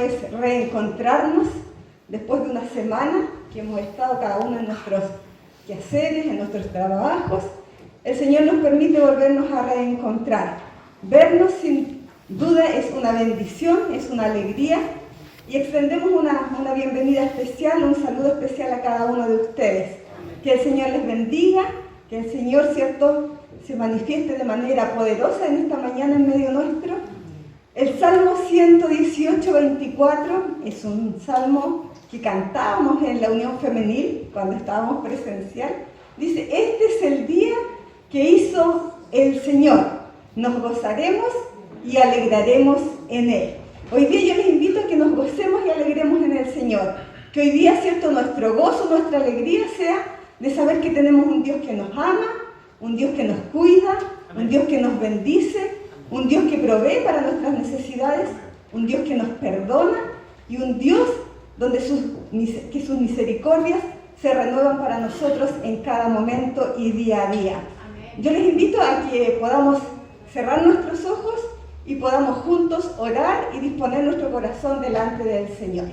es reencontrarnos después de una semana que hemos estado cada uno en nuestros quehaceres, en nuestros trabajos. El Señor nos permite volvernos a reencontrar. Vernos sin duda es una bendición, es una alegría, y extendemos una bienvenida especial, un saludo especial a cada uno de ustedes. Que el Señor les bendiga, que el Señor, ¿cierto?, se manifieste de manera poderosa en esta mañana en medio nuestro. El Salmo 118, 24 es un salmo que cantábamos en la Unión Femenil cuando estábamos presencial. Dice: este es el día que hizo el Señor, nos gozaremos y alegraremos en Él. Hoy día yo les invito a que nos gocemos y alegremos en el Señor. Que hoy día, ¿cierto?, nuestro gozo, nuestra alegría sea de saber que tenemos un Dios que nos ama, un Dios que nos cuida, un Dios que nos bendice, un Dios que provee para nuestras necesidades, un Dios que nos perdona y un Dios donde sus misericordias se renuevan para nosotros en cada momento y día a día. Yo les invito a que podamos cerrar nuestros ojos y podamos juntos orar y disponer nuestro corazón delante del Señor.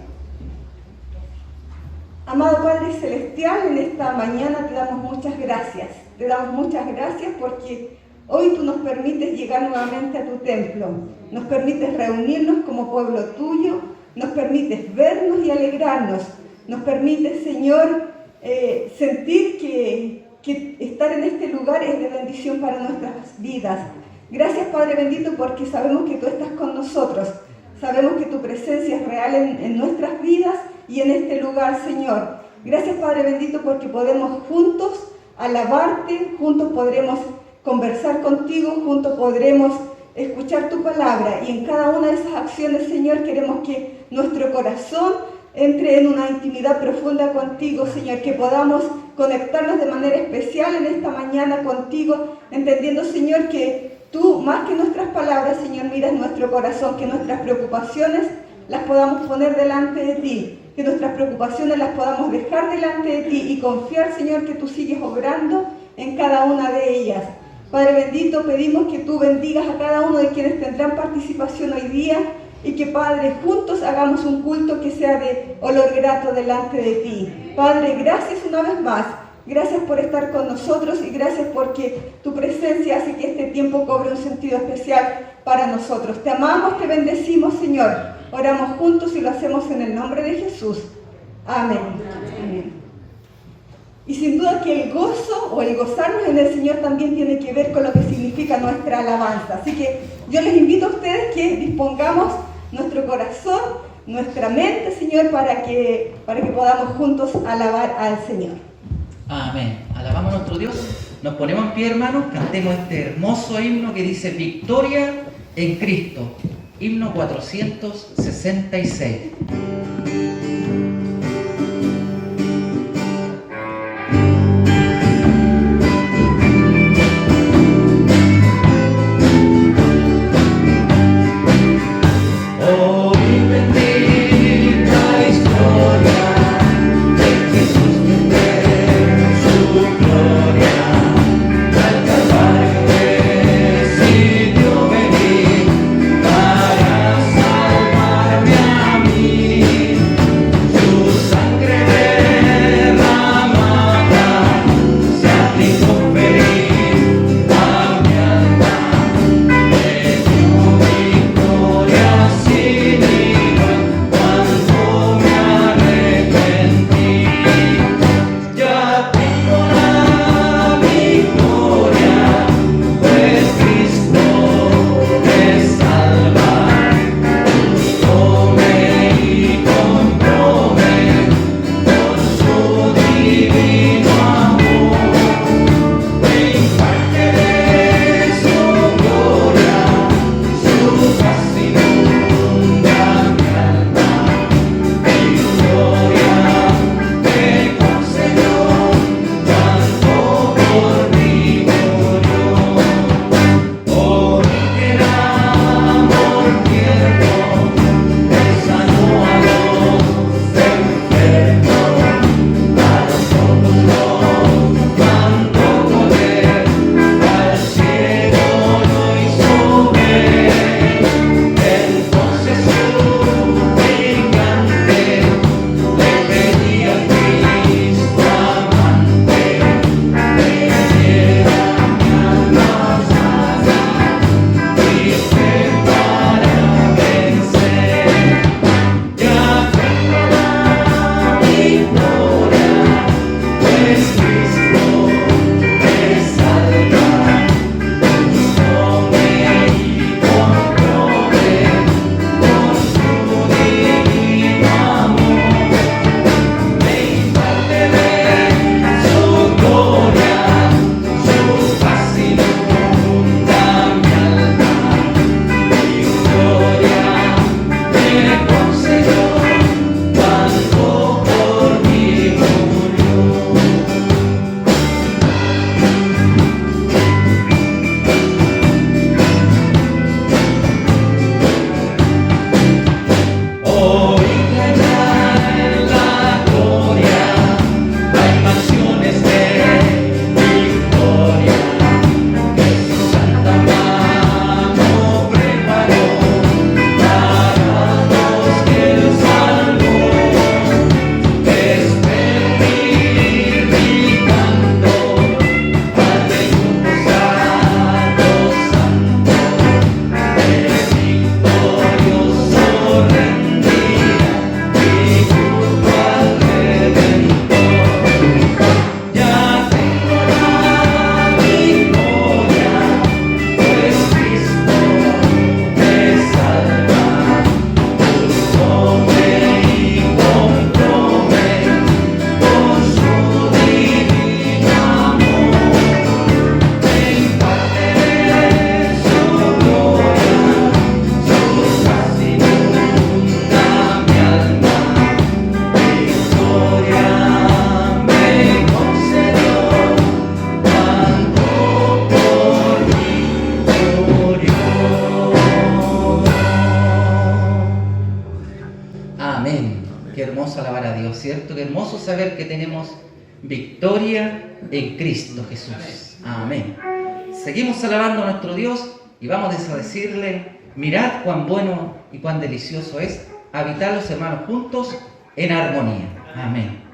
Amado Padre Celestial, en esta mañana te damos muchas gracias. Te damos muchas gracias porque hoy tú nos permites llegar nuevamente a tu templo. Nos permites reunirnos como pueblo tuyo. Nos permites vernos y alegrarnos. Nos permites, Señor, sentir que estar en este lugar es de bendición para nuestras vidas. Gracias, Padre bendito, porque sabemos que tú estás con nosotros. Sabemos que tu presencia es real en nuestras vidas y en este lugar, Señor. Gracias, Padre bendito, porque podemos juntos alabarte, juntos podremos conversar contigo, juntos podremos escuchar tu palabra. Y en cada una de esas acciones, Señor, queremos que nuestro corazón entre en una intimidad profunda contigo, Señor, que podamos conectarnos de manera especial en esta mañana contigo, entendiendo, Señor, que tú, más que nuestras palabras, Señor, miras nuestro corazón, que nuestras preocupaciones las podamos poner delante de ti, que nuestras preocupaciones las podamos dejar delante de ti y confiar, Señor, que tú sigues obrando en cada una de ellas. Padre bendito, pedimos que tú bendigas a cada uno de quienes tendrán participación hoy día y que, Padre, juntos hagamos un culto que sea de olor grato delante de ti. Padre, gracias una vez más. Gracias por estar con nosotros y gracias porque tu presencia hace que este tiempo cobre un sentido especial para nosotros. Te amamos, te bendecimos, Señor. Oramos juntos y lo hacemos en el nombre de Jesús. Amén. Amén. Y sin duda que el gozo o el gozarnos en el Señor también tiene que ver con lo que significa nuestra alabanza. Así que yo les invito a ustedes que dispongamos nuestro corazón, nuestra mente, Señor, para que podamos juntos alabar al Señor. Amén. Alabamos a nuestro Dios. Nos ponemos en pie, hermanos. Cantemos este hermoso himno que dice: Victoria en Cristo. Himno 466. Para salvarme a mí. hermoso alabar a Dios, ¿cierto? Qué hermoso saber que tenemos victoria en Cristo Jesús. Amén. Seguimos alabando a nuestro Dios y vamos a decirle, mirad cuán bueno y cuán delicioso es habitar los hermanos juntos en armonía. Amén.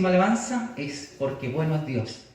Alabanza es porque bueno es Dios.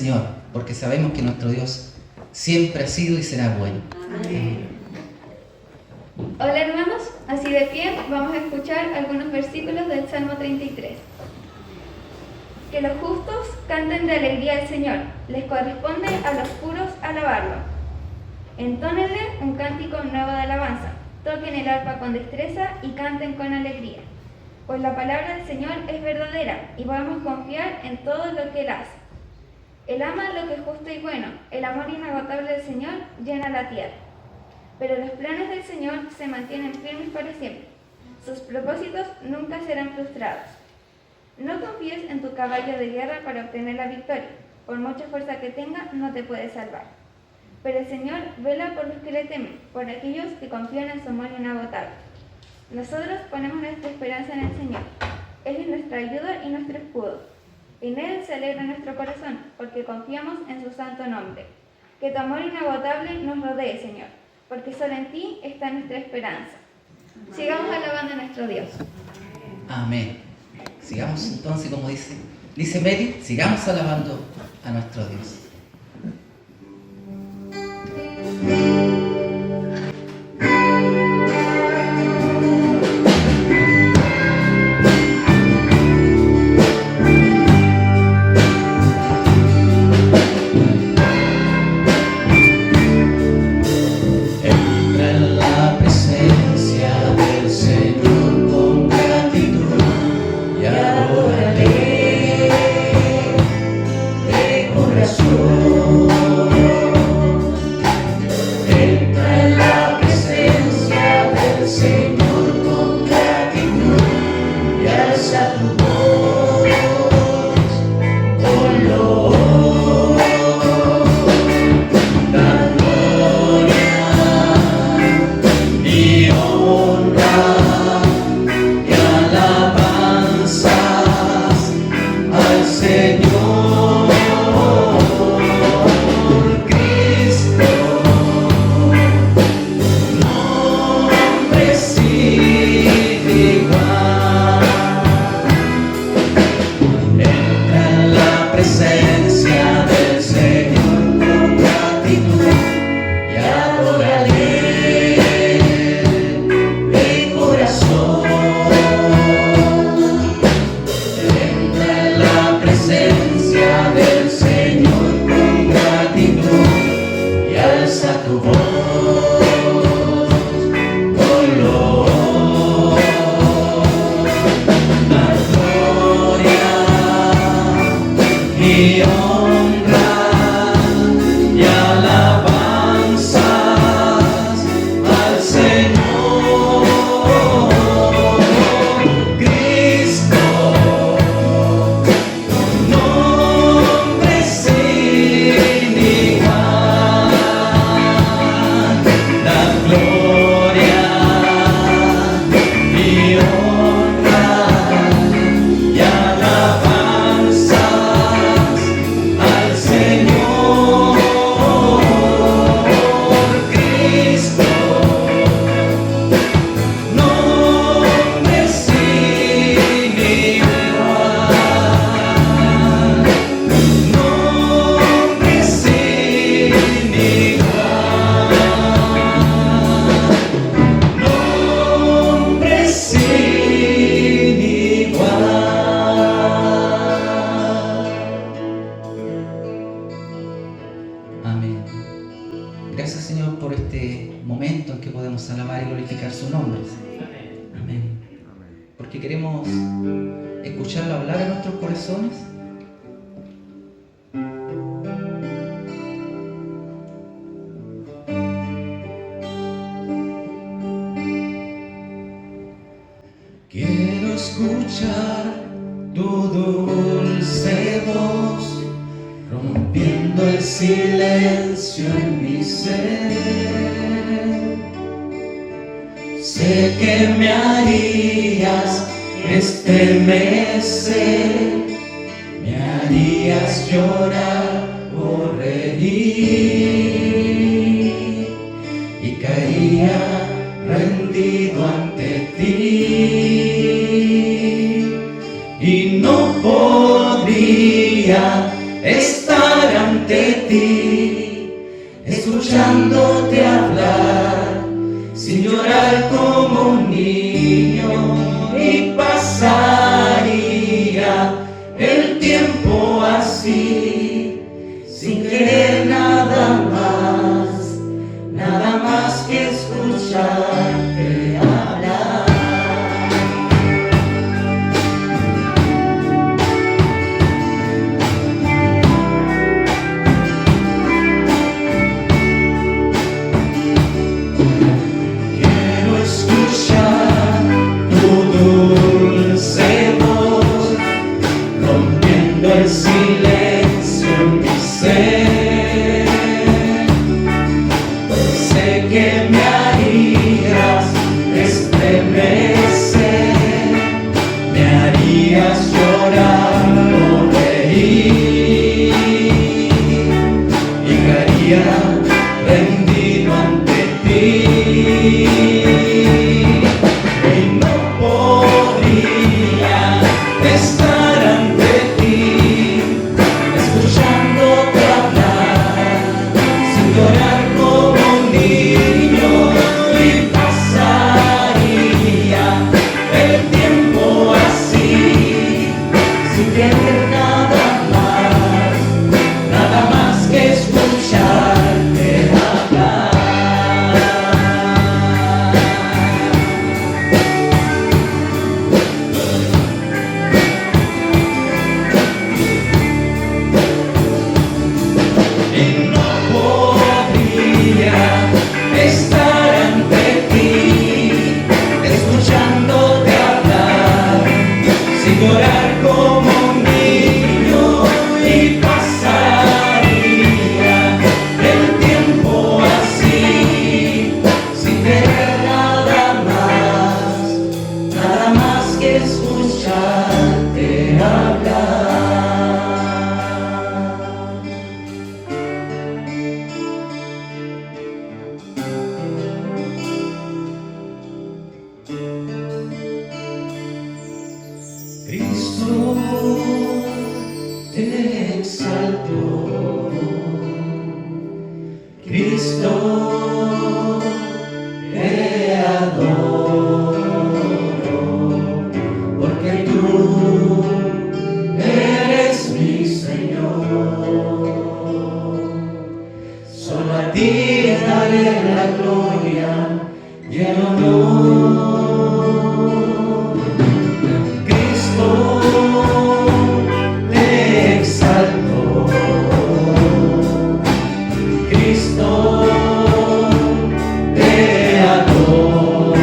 Señor, porque sabemos que nuestro Dios siempre ha sido y será bueno. Amén. Hola hermanos, así de pie vamos a escuchar algunos versículos del Salmo 33. Que los justos canten de alegría al Señor, les corresponde a los puros alabarlo. Entónenle un cántico nuevo de alabanza, toquen el arpa con destreza y canten con alegría. Pues la palabra del Señor es verdadera y podemos confiar en todo lo que Él hace. Él ama lo que es justo y bueno, el amor inagotable del Señor llena la tierra. Pero los planes del Señor se mantienen firmes para siempre. Sus propósitos nunca serán frustrados. No confíes en tu caballo de guerra para obtener la victoria. Por mucha fuerza que tenga, no te puede salvar. Pero el Señor vela por los que le temen, por aquellos que confían en su amor inagotable. Nosotros ponemos nuestra esperanza en el Señor. Él es nuestra ayuda y nuestro escudo. En Él se alegra nuestro corazón, porque confiamos en su santo nombre. Que tu amor inagotable nos rodee, Señor, porque solo en ti está nuestra esperanza. Sigamos alabando a nuestro Dios. Amén. Sigamos entonces, como dice Mary, sigamos alabando a nuestro Dios. Quiero escuchar tu dulce voz, rompiendo el silencio en mi ser. Sé que me harías estremecer, me harías llorar o reír, y caería rendido ante ti, y no podría estar escuchándote hablar, sin llorar como un niño, y pasaría el tiempo así, sin querer nada más que escucharte hablar. Quiero escuchar tu dulce voz, rompiendo el silencio en mi ser. Sé que me harías estremecer, me harías llorar o reír, y caería rendido ante ti, y no podría estar ante ti, escuchándote hablar, sin llorar como un niño, y pasaría el tiempo así, sin querer nada más que escucharte hablar. Y no podría estar ante ti, escuchándote hablar, sin llorar como un niño, y pasaría el tiempo así, sin querer nada más que escucharte hablar. Cristo, te exalto, Cristo, te adoro, porque tú eres mi Señor. Solo a ti daré la gloria y el honor. Cristo, te exalto, Cristo, te adoro,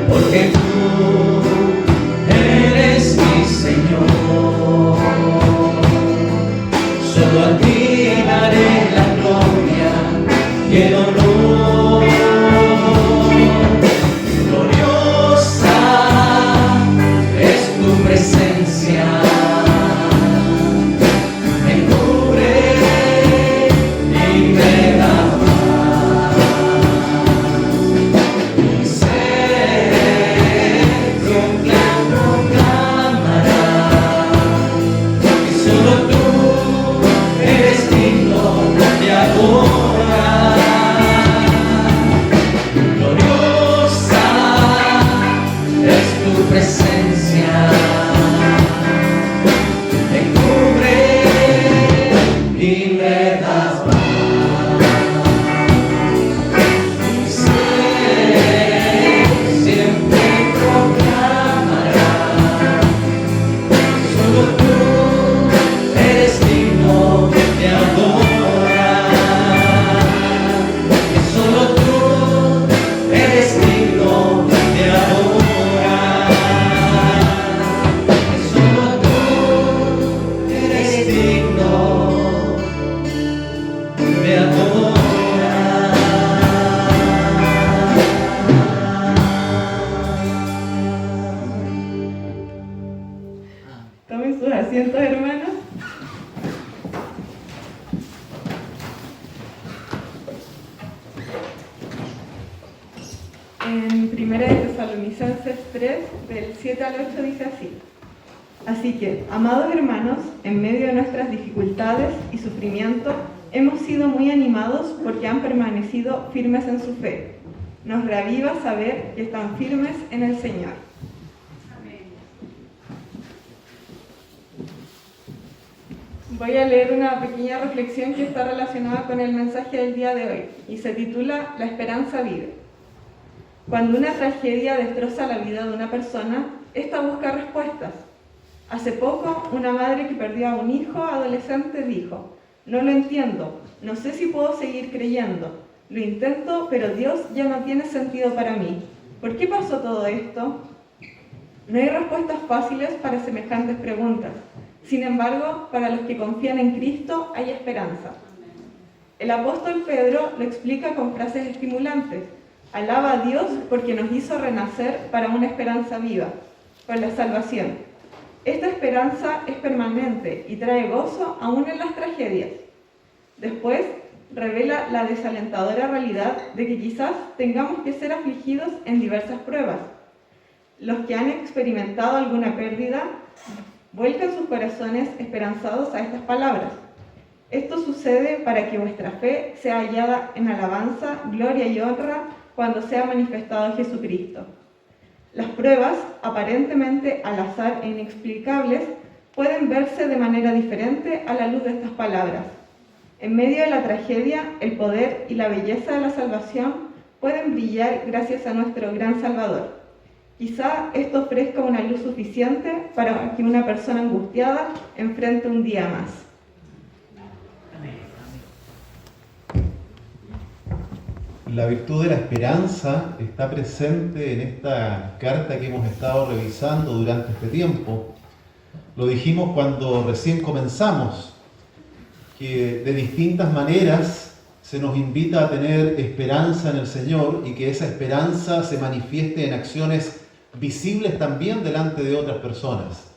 porque tú eres mi Señor. Solo a ti daré la gloria y el honor. Gloriosa es tu presencia, me cubre y me da paz. Mi ser proclamará que solo tú eres digno de adorar. Gloriosa es tu presencia, me cubre y me das paz. Mi ser siempre proclamará, solo tú eres digno de adorar, que solo tú eres digno de adorar, que solo tú eres digno de adorar. Tomen sus asientos, hermanos. En 1 Tesalonicenses 3, del 7 al 8 dice así: Así que, amados hermanos, en medio de nuestras dificultades y sufrimientos, Hemos sido muy animados porque han permanecido firmes en su fe. Nos reaviva saber que están firmes en el Señor. Voy a leer una pequeña reflexión que está relacionada con el mensaje del día de hoy y se titula La esperanza vive. Cuando una tragedia destroza la vida de una persona, ésta busca respuestas. Hace poco, una madre que perdió a un hijo adolescente dijo: no lo entiendo, no sé si puedo seguir creyendo. Lo intento, pero Dios ya no tiene sentido para mí. ¿Por qué pasó todo esto? No hay respuestas fáciles para semejantes preguntas. Sin embargo, para los que confían en Cristo hay esperanza. El apóstol Pedro lo explica con frases estimulantes. Alaba a Dios porque nos hizo renacer para una esperanza viva, con la salvación. Esta esperanza es permanente y trae gozo aún en las tragedias. Después, revela la desalentadora realidad de que quizás tengamos que ser afligidos en diversas pruebas. Los que han experimentado alguna pérdida vuelcan sus corazones esperanzados a estas palabras. Esto sucede para que vuestra fe sea hallada en alabanza, gloria y honra cuando sea manifestado Jesucristo. Las pruebas, aparentemente al azar e inexplicables, pueden verse de manera diferente a la luz de estas palabras. En medio de la tragedia, el poder y la belleza de la salvación pueden brillar gracias a nuestro gran Salvador. Quizá esto ofrezca una luz suficiente para que una persona angustiada enfrente un día más. La virtud de la esperanza está presente en esta carta que hemos estado revisando durante este tiempo. Lo dijimos cuando recién comenzamos, que de distintas maneras se nos invita a tener esperanza en el Señor y que esa esperanza se manifieste en acciones visibles también delante de otras personas.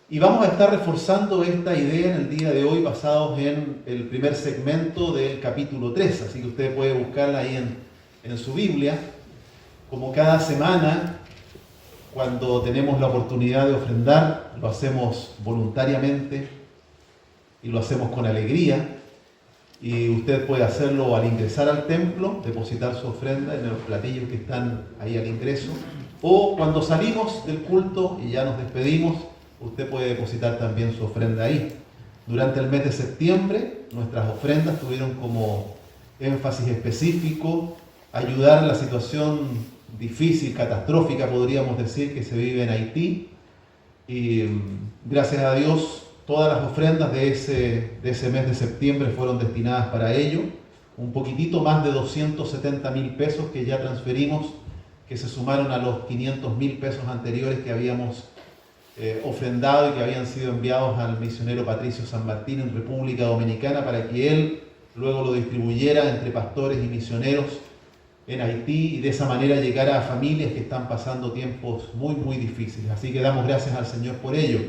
Y vamos a estar reforzando esta idea en el día de hoy basados en el primer segmento del capítulo 3, así que usted puede buscarla ahí en su Biblia. Como cada semana, cuando tenemos la oportunidad de ofrendar, lo hacemos voluntariamente y lo hacemos con alegría. Y usted puede hacerlo al ingresar al templo, depositar su ofrenda en los platillos que están ahí al ingreso, o cuando salimos del culto y ya nos despedimos, usted puede depositar también su ofrenda ahí. Durante el mes de septiembre, nuestras ofrendas tuvieron como énfasis específico ayudar en la situación difícil, catastrófica, podríamos decir, que se vive en Haití. Y gracias a Dios, todas las ofrendas de ese mes de septiembre fueron destinadas para ello. Un poquitito más de 270,000 pesos que ya transferimos, que se sumaron a los 500,000 pesos anteriores que habíamos ofrendado y que habían sido enviados al misionero Patricio San Martín en República Dominicana para que él luego lo distribuyera entre pastores y misioneros en Haití y de esa manera llegara a familias que están pasando tiempos muy, muy difíciles. Así que damos gracias al Señor por ello,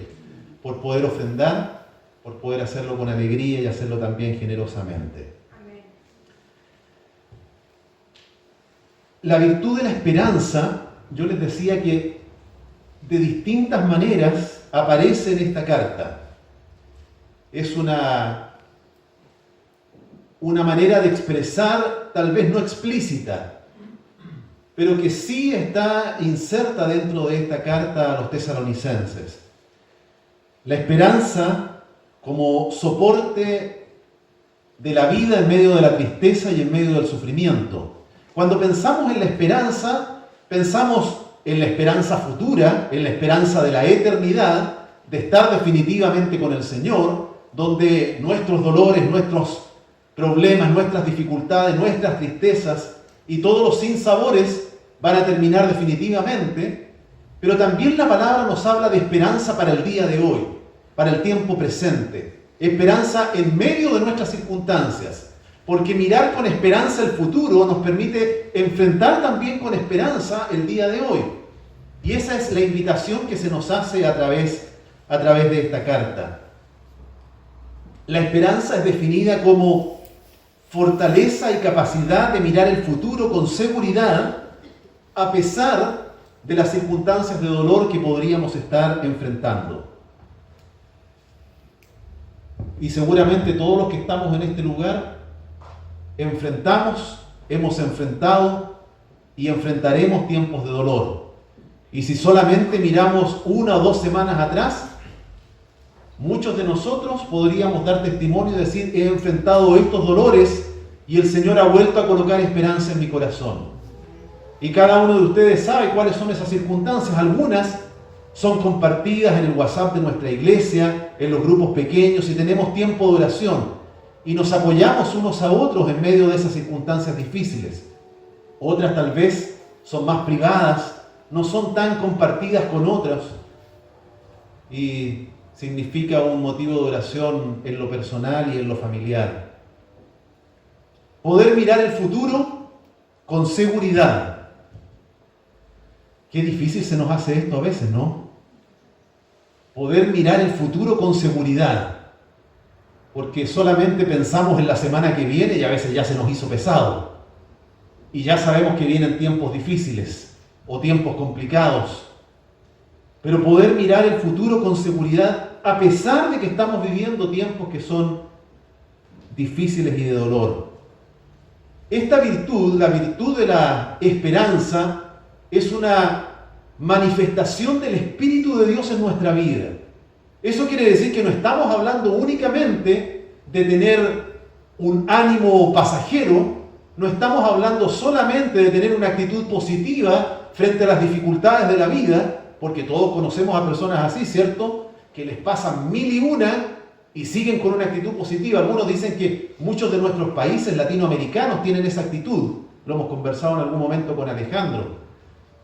por poder ofrendar, por poder hacerlo con alegría y hacerlo también generosamente. Amén. La virtud de la esperanza, yo les decía que de distintas maneras aparece en esta carta. Es una manera de expresar, tal vez no explícita, pero que sí está inserta dentro de esta carta a los tesalonicenses. La esperanza como soporte de la vida en medio de la tristeza y en medio del sufrimiento. Cuando pensamos en la esperanza, pensamos en la esperanza futura, en la esperanza de la eternidad, de estar definitivamente con el Señor, donde nuestros dolores, nuestros problemas, nuestras dificultades, nuestras tristezas y todos los sinsabores van a terminar definitivamente. Pero también la palabra nos habla de esperanza para el día de hoy, para el tiempo presente, esperanza en medio de nuestras circunstancias, porque mirar con esperanza el futuro nos permite enfrentar también con esperanza el día de hoy. Y esa es la invitación que se nos hace a través de esta carta. La esperanza es definida como fortaleza y capacidad de mirar el futuro con seguridad a pesar de las circunstancias de dolor que podríamos estar enfrentando. y seguramente todos los que estamos en este lugar hemos enfrentado y enfrentaremos tiempos de dolor. Y si solamente miramos 1 o 2 semanas atrás, muchos de nosotros podríamos dar testimonio y decir, he enfrentado estos dolores y el Señor ha vuelto a colocar esperanza en mi corazón. Y cada uno de ustedes sabe cuáles son esas circunstancias. Algunas son compartidas en el WhatsApp de nuestra iglesia, en los grupos pequeños, y tenemos tiempo de oración. Y nos apoyamos unos a otros en medio de esas circunstancias difíciles. Otras tal vez son más privadas, no son tan compartidas con otros. Y significa un motivo de oración en lo personal y en lo familiar. Poder mirar el futuro con seguridad. Qué difícil se nos hace esto a veces, ¿no? Poder mirar el futuro con seguridad. Porque solamente pensamos en la semana que viene y a veces ya se nos hizo pesado. Y ya sabemos que vienen tiempos difíciles o tiempos complicados. Pero poder mirar el futuro con seguridad, a pesar de que estamos viviendo tiempos que son difíciles y de dolor. Esta virtud, la virtud de la esperanza, es una manifestación del Espíritu de Dios en nuestra vida. Eso quiere decir que no estamos hablando únicamente de tener un ánimo pasajero, no estamos hablando solamente de tener una actitud positiva frente a las dificultades de la vida, porque todos conocemos a personas así, ¿cierto? Que les pasan 1001 y siguen con una actitud positiva. Algunos dicen que muchos de nuestros países latinoamericanos tienen esa actitud. Lo hemos conversado en algún momento con Alejandro.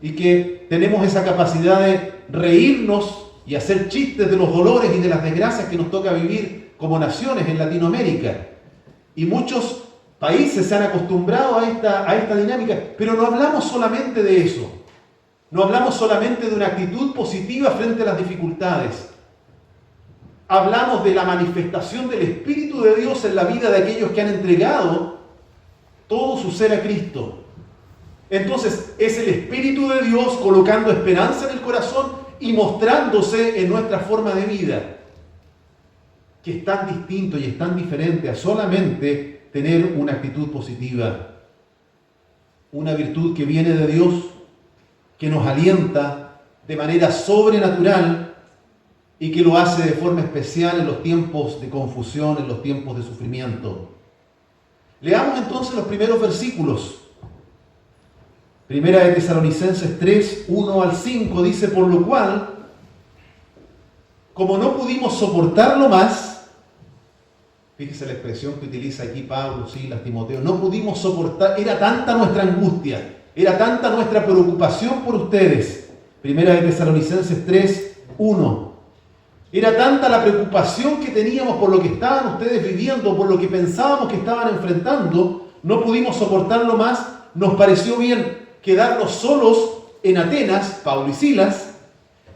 Y que tenemos esa capacidad de reírnos y hacer chistes de los dolores y de las desgracias que nos toca vivir como naciones en Latinoamérica. Y muchos países se han acostumbrado a esta dinámica, pero no hablamos solamente de eso. No hablamos solamente de una actitud positiva frente a las dificultades. Hablamos de la manifestación del Espíritu de Dios en la vida de aquellos que han entregado todo su ser a Cristo. Entonces es el Espíritu de Dios colocando esperanza en el corazón y mostrándose en nuestra forma de vida, que es tan distinto y es tan diferente a solamente tener una actitud positiva. Una virtud que viene de Dios, que nos alienta de manera sobrenatural y que lo hace de forma especial en los tiempos de confusión, en los tiempos de sufrimiento. Leamos entonces los primeros versículos. Primera de Tesalonicenses 3, 1 al 5 dice, por lo cual, como no pudimos soportarlo más, fíjese la expresión que utiliza aquí Pablo, Silas, Timoteo, no pudimos soportar, era tanta nuestra angustia, era tanta nuestra preocupación por ustedes. Primera de Tesalonicenses 3, 1. Era tanta la preocupación que teníamos por lo que estaban ustedes viviendo, por lo que pensábamos que estaban enfrentando, no pudimos soportarlo más, nos pareció bien quedarnos solos en Atenas, Pablo y Silas,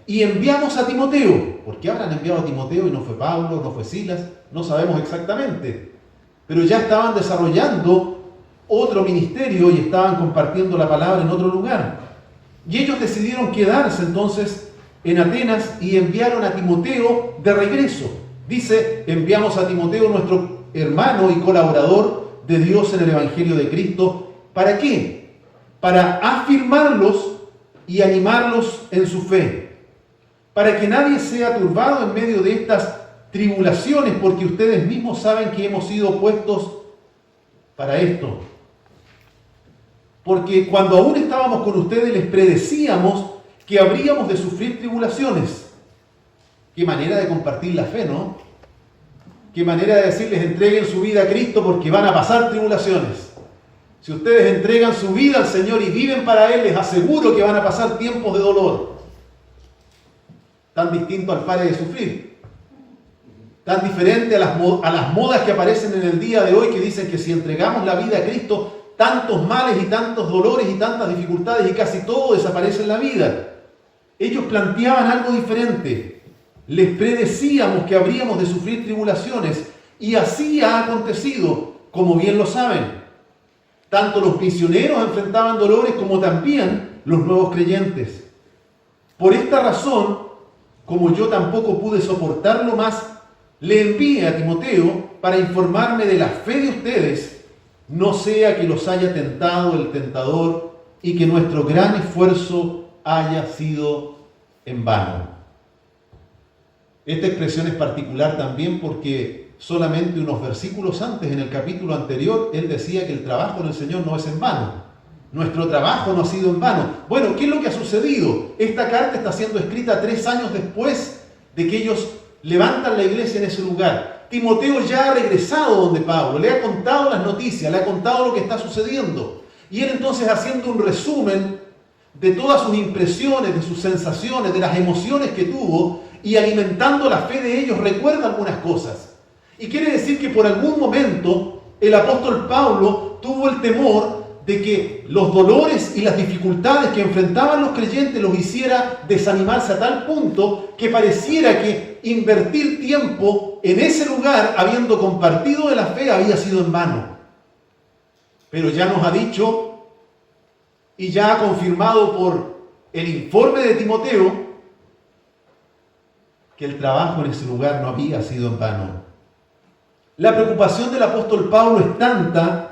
y enviamos a Timoteo. ¿Por qué habrán enviado a Timoteo y no fue Pablo, no fue Silas? No sabemos exactamente. Pero ya estaban desarrollando otro ministerio y estaban compartiendo la palabra en otro lugar. Y ellos decidieron quedarse entonces en Atenas y enviaron a Timoteo de regreso. Dice, enviamos a Timoteo, nuestro hermano y colaborador de Dios en el Evangelio de Cristo. ¿Para qué? Para afirmarlos y animarlos en su fe, para que nadie sea turbado en medio de estas tribulaciones, porque ustedes mismos saben que hemos sido puestos para esto. Porque cuando aún estábamos con ustedes les predecíamos que habríamos de sufrir tribulaciones. Qué manera de compartir la fe, ¿no? Qué manera de decirles entreguen su vida a Cristo porque van a pasar tribulaciones. Si ustedes entregan su vida al Señor y viven para Él, les aseguro que van a pasar tiempos de dolor. Tan distinto al pare de sufrir. Tan diferente a las modas que aparecen en el día de hoy que dicen que si entregamos la vida a Cristo, tantos males y tantos dolores y tantas dificultades y casi todo desaparece en la vida. Ellos planteaban algo diferente. Les predecíamos que habríamos de sufrir tribulaciones y así ha acontecido, como bien lo saben. Tanto los misioneros enfrentaban dolores como también los nuevos creyentes. Por esta razón, como yo tampoco pude soportarlo más, le envíe a Timoteo para informarme de la fe de ustedes, no sea que los haya tentado el tentador y que nuestro gran esfuerzo haya sido en vano. Esta expresión es particular también porque solamente unos versículos antes, en el capítulo anterior, él decía que el trabajo en el Señor no es en vano. Nuestro trabajo no ha sido en vano. Bueno, ¿qué es lo que ha sucedido? Esta carta está siendo escrita 3 años después de que ellos levantan la iglesia en ese lugar. Timoteo ya ha regresado donde Pablo, le ha contado las noticias, le ha contado lo que está sucediendo. Y él entonces, haciendo un resumen de todas sus impresiones, de sus sensaciones, de las emociones que tuvo, y alimentando la fe de ellos, recuerda algunas cosas. Y quiere decir que por algún momento el apóstol Pablo tuvo el temor de que los dolores y las dificultades que enfrentaban los creyentes los hiciera desanimarse a tal punto que pareciera que invertir tiempo en ese lugar, habiendo compartido de la fe, había sido en vano. Pero ya nos ha dicho y ya ha confirmado por el informe de Timoteo que el trabajo en ese lugar no había sido en vano. La preocupación del apóstol Pablo es tanta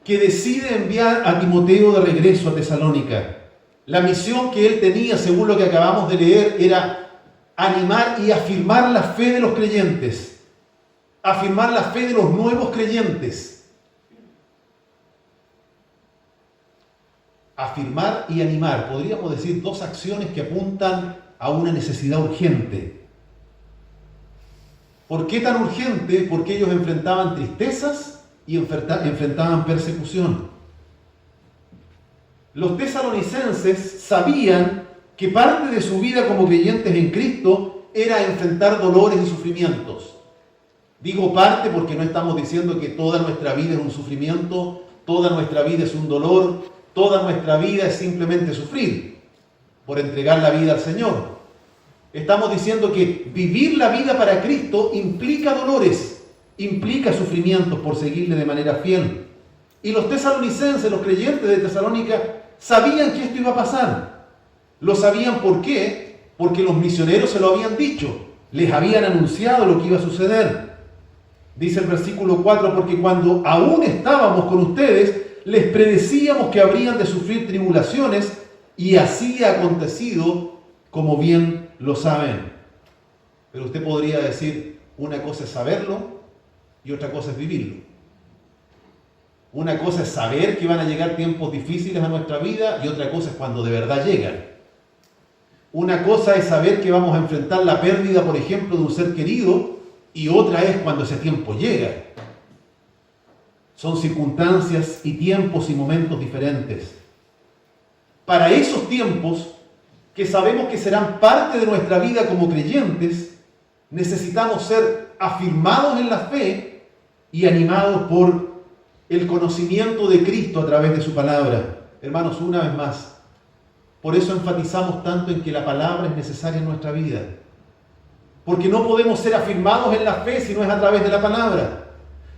que decide enviar a Timoteo de regreso a Tesalónica. La misión que él tenía, según lo que acabamos de leer, era animar y afirmar la fe de los creyentes, afirmar la fe de los nuevos creyentes. Afirmar y animar, podríamos decir, 2 acciones que apuntan a una necesidad urgente. ¿Por qué tan urgente? Porque ellos enfrentaban tristezas y enfrentaban persecución. Los tesalonicenses sabían que parte de su vida como creyentes en Cristo era enfrentar dolores y sufrimientos. Digo parte porque no estamos diciendo que toda nuestra vida es un sufrimiento, toda nuestra vida es un dolor, toda nuestra vida es simplemente sufrir por entregar la vida al Señor. Estamos diciendo que vivir la vida para Cristo implica dolores, implica sufrimientos por seguirle de manera fiel. Y los tesalonicenses, los creyentes de Tesalónica, sabían que esto iba a pasar. Lo sabían ¿por qué? Porque los misioneros se lo habían dicho, les habían anunciado lo que iba a suceder. Dice el versículo 4, porque cuando aún estábamos con ustedes, les predecíamos que habrían de sufrir tribulaciones, y así ha acontecido, como bien lo saben. Pero usted podría decir, una cosa es saberlo y otra cosa es vivirlo. Una cosa es saber que van a llegar tiempos difíciles a nuestra vida y otra cosa es cuando de verdad llegan. Una cosa es saber que vamos a enfrentar la pérdida, por ejemplo, de un ser querido, y otra es cuando ese tiempo llega. Son circunstancias y tiempos y momentos diferentes. Para esos tiempos, que sabemos que serán parte de nuestra vida como creyentes, necesitamos ser afirmados en la fe y animados por el conocimiento de Cristo a través de su palabra. Hermanos, una vez más, por eso enfatizamos tanto en que la palabra es necesaria en nuestra vida. Porque no podemos ser afirmados en la fe si no es a través de la palabra.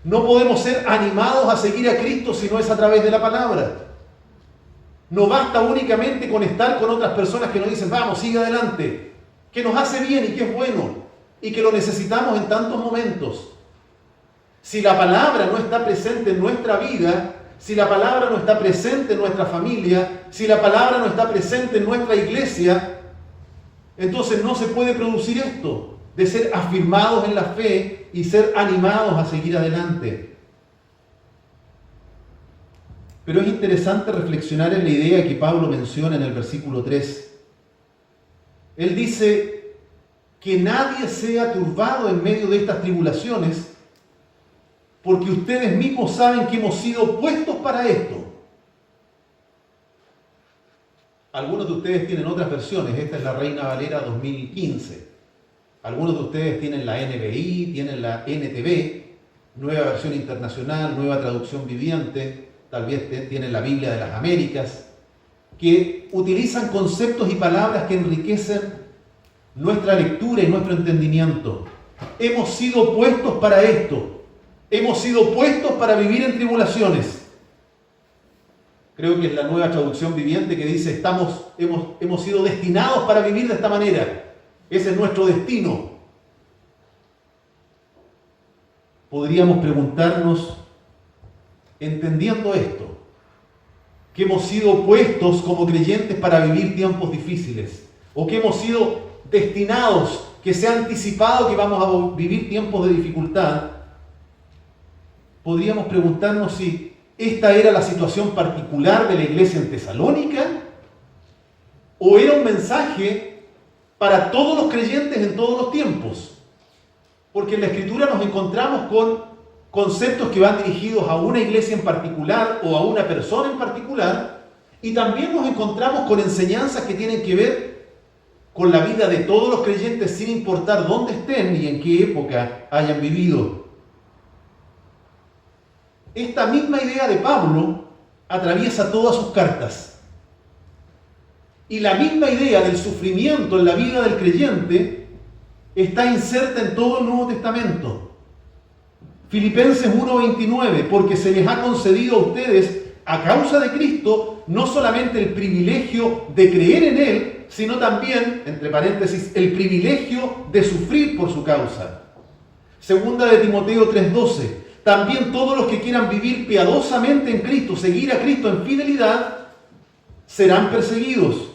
No podemos ser animados a seguir a Cristo si no es a través de la palabra. No basta únicamente con estar con otras personas que nos dicen, vamos, sigue adelante, que nos hace bien y que es bueno, y que lo necesitamos en tantos momentos. Si la palabra no está presente en nuestra vida, si la palabra no está presente en nuestra familia, si la palabra no está presente en nuestra iglesia, entonces no se puede producir esto, de ser afirmados en la fe y ser animados a seguir adelante. Pero es interesante reflexionar en la idea que Pablo menciona en el versículo 3. Él dice que nadie sea turbado en medio de estas tribulaciones, porque ustedes mismos saben que hemos sido puestos para esto. Algunos de ustedes tienen otras versiones, esta es la Reina Valera 2015. Algunos de ustedes tienen la NBI, tienen la NTV, Nueva Versión Internacional, Nueva Traducción Viviente, tal vez tienen la Biblia de las Américas, que utilizan conceptos y palabras que enriquecen nuestra lectura y nuestro entendimiento. Hemos sido puestos para esto. Hemos sido puestos para vivir en tribulaciones. Creo que es la Nueva Traducción Viviente que dice, hemos sido destinados para vivir de esta manera. Ese es nuestro destino. podríamos preguntarnos, entendiendo esto, que hemos sido puestos como creyentes para vivir tiempos difíciles, o que hemos sido destinados, que se ha anticipado que vamos a vivir tiempos de dificultad, podríamos preguntarnos si esta era la situación particular de la iglesia en Tesalónica, o era un mensaje para todos los creyentes en todos los tiempos. Porque en la Escritura nos encontramos con conceptos que van dirigidos a una iglesia en particular o a una persona en particular, y también nos encontramos con enseñanzas que tienen que ver con la vida de todos los creyentes sin importar dónde estén y en qué época hayan vivido. Esta misma idea de Pablo atraviesa todas sus cartas. Y la misma idea del sufrimiento en la vida del creyente está inserta en todo el Nuevo Testamento. Filipenses 1:29, porque se les ha concedido a ustedes, a causa de Cristo, no solamente el privilegio de creer en Él, sino también, entre paréntesis, el privilegio de sufrir por su causa. Segunda de Timoteo 3:12, también todos los que quieran vivir piadosamente en Cristo, seguir a Cristo en fidelidad, serán perseguidos.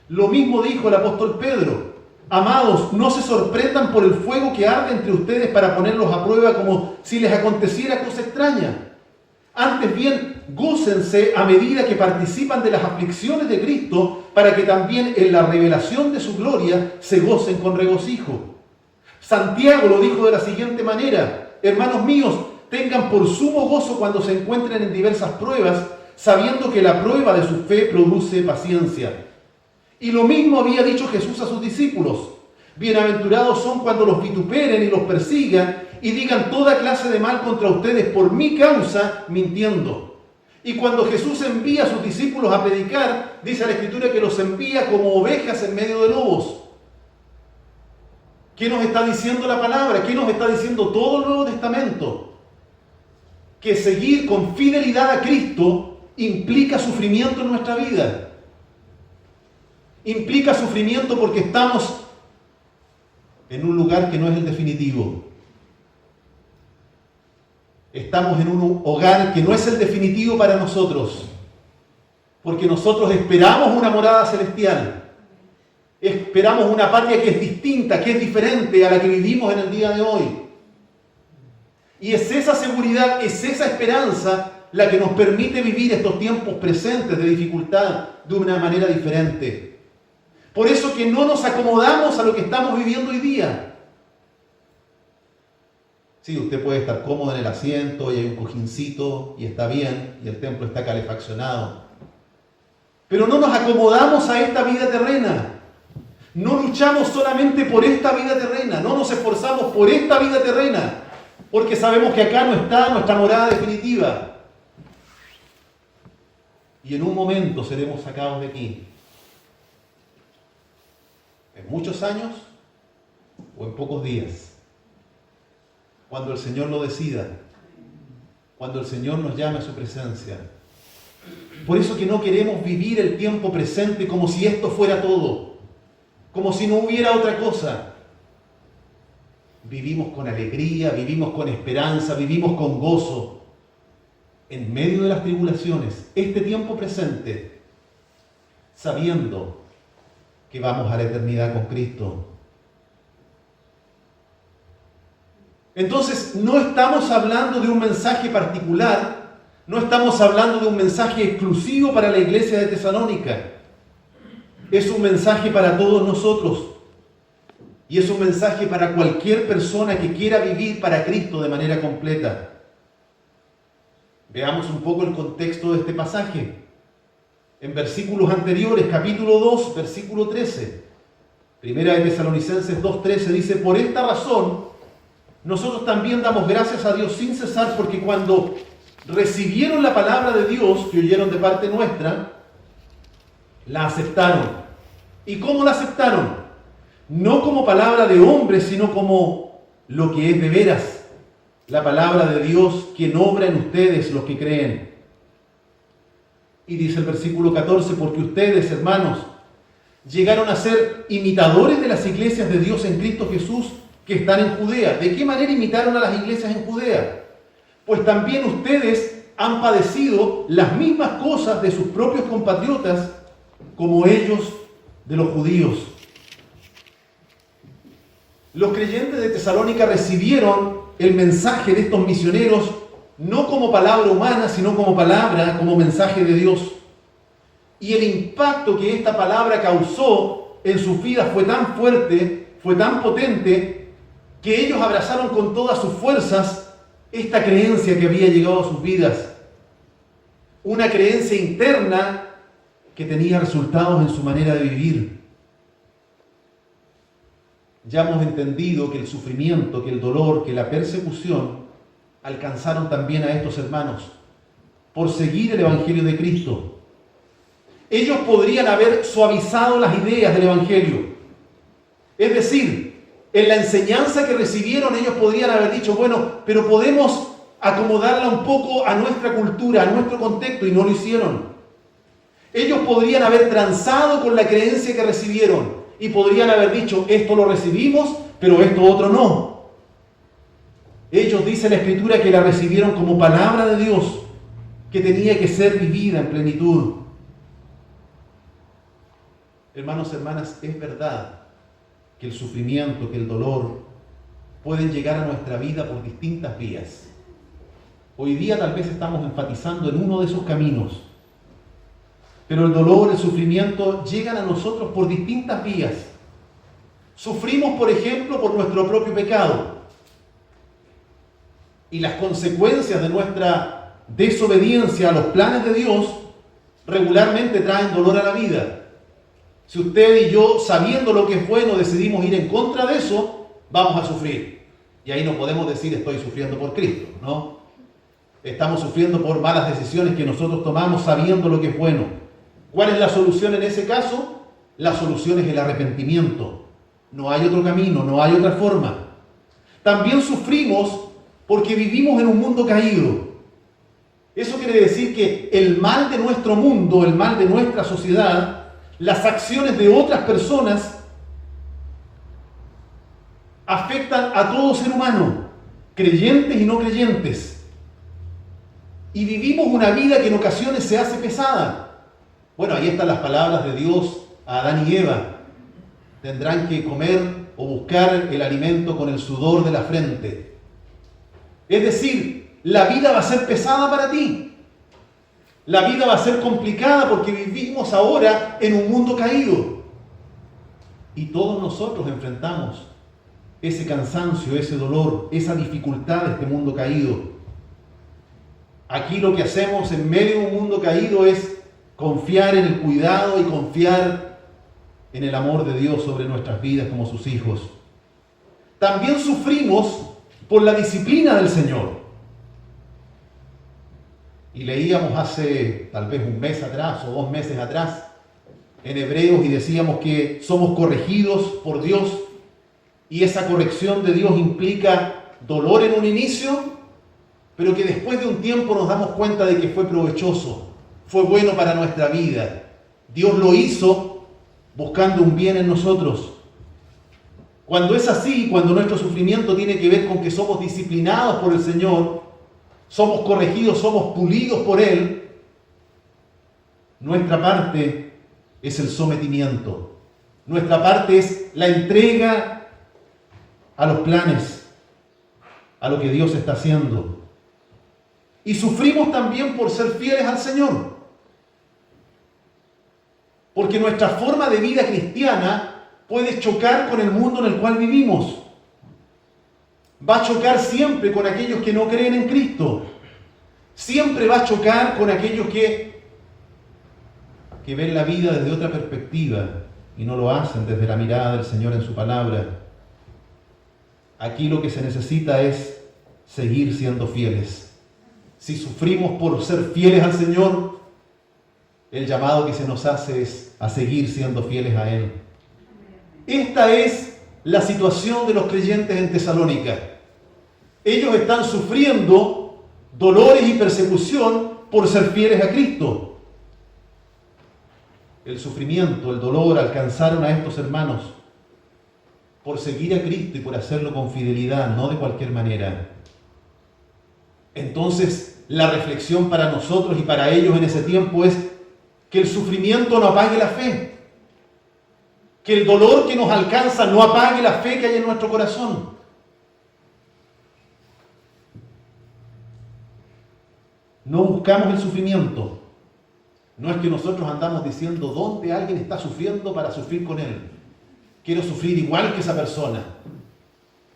Lo mismo dijo el apóstol Pedro. Amados, no se sorprendan por el fuego que arde entre ustedes para ponerlos a prueba como si les aconteciera cosa extraña. Antes bien, gócense a medida que participan de las aflicciones de Cristo, para que también en la revelación de su gloria se gocen con regocijo. Santiago lo dijo de la siguiente manera: hermanos míos, tengan por sumo gozo cuando se encuentren en diversas pruebas, sabiendo que la prueba de su fe produce paciencia. Y lo mismo había dicho Jesús a sus discípulos: bienaventurados son cuando los vituperen y los persigan y digan toda clase de mal contra ustedes por mi causa, mintiendo. Y cuando Jesús envía a sus discípulos a predicar, dice la Escritura que los envía como ovejas en medio de lobos. ¿Qué nos está diciendo la palabra? ¿Qué nos está diciendo todo el Nuevo Testamento? Que seguir con fidelidad a Cristo implica sufrimiento en nuestra vida. Implica sufrimiento porque estamos en un lugar que no es el definitivo. Estamos en un hogar que no es el definitivo para nosotros, porque nosotros esperamos una morada celestial. Esperamos una patria que es distinta, que es diferente a la que vivimos en el día de hoy. Y es esa seguridad, es esa esperanza la que nos permite vivir estos tiempos presentes de dificultad de una manera diferente. Por eso que no nos acomodamos a lo que estamos viviendo hoy día. Sí, usted puede estar cómodo en el asiento y hay un cojincito y está bien y el templo está calefaccionado. Pero no nos acomodamos a esta vida terrena. No luchamos solamente por esta vida terrena, no nos esforzamos por esta vida terrena, porque sabemos que acá no está nuestra morada definitiva. Y en un momento seremos sacados de aquí. En muchos años o en pocos días. Cuando el Señor lo decida. Cuando el Señor nos llame a su presencia. Por eso que no queremos vivir el tiempo presente como si esto fuera todo. Como si no hubiera otra cosa. Vivimos con alegría, vivimos con esperanza, vivimos con gozo. En medio de las tribulaciones, este tiempo presente, sabiendo que vamos a la eternidad con Cristo. Entonces, no estamos hablando de un mensaje particular, no estamos hablando de un mensaje exclusivo para la iglesia de Tesalónica. Es un mensaje para todos nosotros. Y es un mensaje para cualquier persona que quiera vivir para Cristo de manera completa. Veamos un poco el contexto de este pasaje. En versículos anteriores, capítulo 2, versículo 13. Primera de Tesalonicenses 2:13 dice: por esta razón, nosotros también damos gracias a Dios sin cesar, porque cuando recibieron la palabra de Dios que oyeron de parte nuestra, la aceptaron. ¿Y cómo la aceptaron? No como palabra de hombre, sino como lo que es de veras, la palabra de Dios, quien obra en ustedes los que creen. Y dice el versículo 14: porque ustedes, hermanos, llegaron a ser imitadores de las iglesias de Dios en Cristo Jesús que están en Judea. ¿De qué manera imitaron a las iglesias en Judea? Pues también ustedes han padecido las mismas cosas de sus propios compatriotas como ellos de los judíos. Los creyentes de Tesalónica recibieron el mensaje de estos misioneros no como palabra humana, sino como palabra, como mensaje de Dios. Y el impacto que esta palabra causó en sus vidas fue tan fuerte, fue tan potente, que ellos abrazaron con todas sus fuerzas esta creencia que había llegado a sus vidas. Una creencia interna que tenía resultados en su manera de vivir. Ya hemos entendido que el sufrimiento, que el dolor, que la persecución alcanzaron también a estos hermanos por seguir el Evangelio de Cristo. Ellos podrían haber suavizado las ideas del Evangelio. Es decir, en la enseñanza que recibieron ellos podrían haber dicho, bueno, pero podemos acomodarla un poco a nuestra cultura, a nuestro contexto, y no lo hicieron. Ellos podrían haber transado con la creencia que recibieron y podrían haber dicho, esto lo recibimos, pero esto otro no. Ellos, dice la Escritura, que la recibieron como palabra de Dios, que tenía que ser vivida en plenitud. Hermanos, hermanas, es verdad que el sufrimiento, que el dolor pueden llegar a nuestra vida por distintas vías. Hoy día tal vez estamos enfatizando en uno de esos caminos, pero el dolor, el sufrimiento llegan a nosotros por distintas vías. Sufrimos, por ejemplo, por nuestro propio pecado y las consecuencias de nuestra desobediencia a los planes de Dios regularmente traen dolor a la vida. Si usted y yo, sabiendo lo que es bueno, decidimos ir en contra de eso, vamos a sufrir. Y ahí no podemos decir estoy sufriendo por Cristo, ¿no? Estamos sufriendo por malas decisiones que nosotros tomamos sabiendo lo que es bueno. ¿Cuál es la solución en ese caso? La solución es el arrepentimiento. No hay otro camino, no hay otra forma. También sufrimos porque vivimos en un mundo caído. Eso quiere decir que el mal de nuestro mundo, el mal de nuestra sociedad, las acciones de otras personas afectan a todo ser humano, creyentes y no creyentes. Y vivimos una vida que en ocasiones se hace pesada. Bueno, ahí están las palabras de Dios a Adán y Eva. Tendrán que comer o buscar el alimento con el sudor de la frente. Es decir, la vida va a ser pesada para ti. La vida va a ser complicada porque vivimos ahora en un mundo caído. Y todos nosotros enfrentamos ese cansancio, ese dolor, esa dificultad de este mundo caído. Aquí lo que hacemos en medio de un mundo caído es confiar en el cuidado y confiar en el amor de Dios sobre nuestras vidas como sus hijos. También sufrimos por la disciplina del Señor. Y leíamos hace tal vez un mes atrás o 2 meses atrás en Hebreos y decíamos que somos corregidos por Dios y esa corrección de Dios implica dolor en un inicio, pero que después de un tiempo nos damos cuenta de que fue provechoso, fue bueno para nuestra vida. Dios lo hizo buscando un bien en nosotros. Cuando es así, cuando nuestro sufrimiento tiene que ver con que somos disciplinados por el Señor, somos corregidos, somos pulidos por Él, nuestra parte es el sometimiento. Nuestra parte es la entrega a los planes, a lo que Dios está haciendo. Y sufrimos también por ser fieles al Señor. Porque nuestra forma de vida cristiana puede chocar con el mundo en el cual vivimos. Va a chocar siempre con aquellos que no creen en Cristo. Siempre va a chocar con aquellos que ven la vida desde otra perspectiva y no lo hacen desde la mirada del Señor en su palabra. Aquí lo que se necesita es seguir siendo fieles. Si sufrimos por ser fieles al Señor, el llamado que se nos hace es a seguir siendo fieles a Él. Esta es la situación de los creyentes en Tesalónica. Ellos están sufriendo dolores y persecución por ser fieles a Cristo. El sufrimiento, el dolor alcanzaron a estos hermanos por seguir a Cristo y por hacerlo con fidelidad, no de cualquier manera. Entonces, la reflexión para nosotros y para ellos en ese tiempo es que el sufrimiento no apague la fe, que el dolor que nos alcanza no apague la fe que hay en nuestro corazón. No buscamos el sufrimiento. No es que nosotros andamos diciendo dónde alguien está sufriendo para sufrir con él. Quiero sufrir igual que esa persona.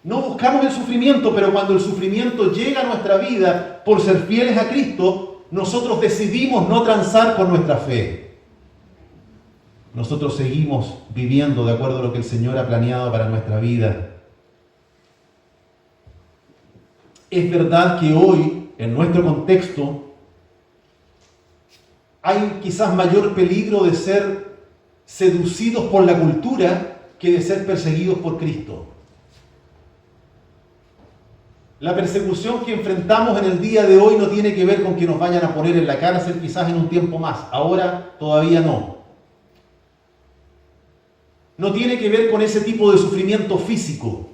No buscamos el sufrimiento, pero cuando el sufrimiento llega a nuestra vida por ser fieles a Cristo, nosotros decidimos no transar con nuestra fe. Nosotros seguimos viviendo de acuerdo a lo que el Señor ha planeado para nuestra vida. Es verdad que hoy, en nuestro contexto, hay quizás mayor peligro de ser seducidos por la cultura que de ser perseguidos por Cristo. La persecución que enfrentamos en el día de hoy no tiene que ver con que nos vayan a poner en la cárcel quizás en un tiempo más. Ahora todavía no. No tiene que ver con ese tipo de sufrimiento físico.